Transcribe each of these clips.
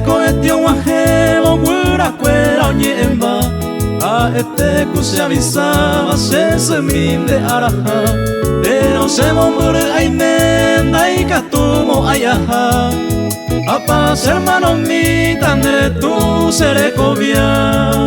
ko etio wajebo mura cuera oñemba a este se avisaba se seminde araja pero se bombure ainenda y catumo ayaja apas hermanos mi tan de tu serecovia.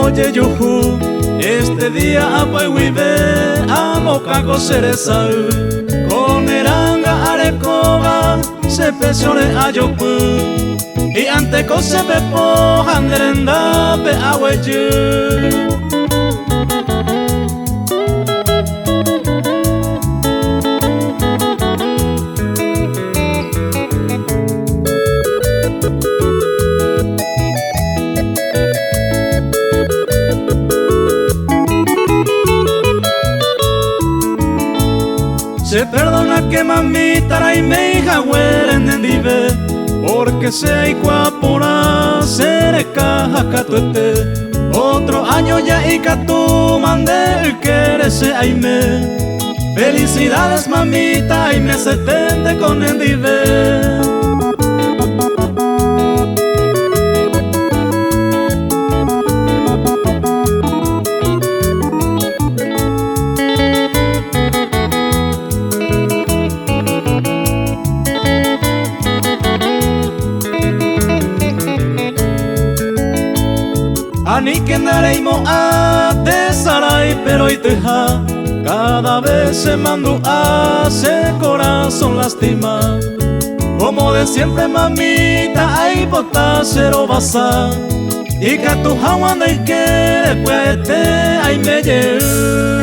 Oye yuhu, este día apoy vive a mocaco cereza con eranga arecoba se pesione a yopu y ante cose pepo handerenda pe aweyu. Se perdona que mamita y me hija hueren en dive porque se hay cuapura sereca jacatuete otro año ya y catu mande que se aime. Felicidades mamita y me setente con el dive. Ani que nareimo a tesarai pero y teja cada vez se mando a ese corazón lastima como de siempre mamita ay bota cero basa y que tu hawan y que después te ay me lleve.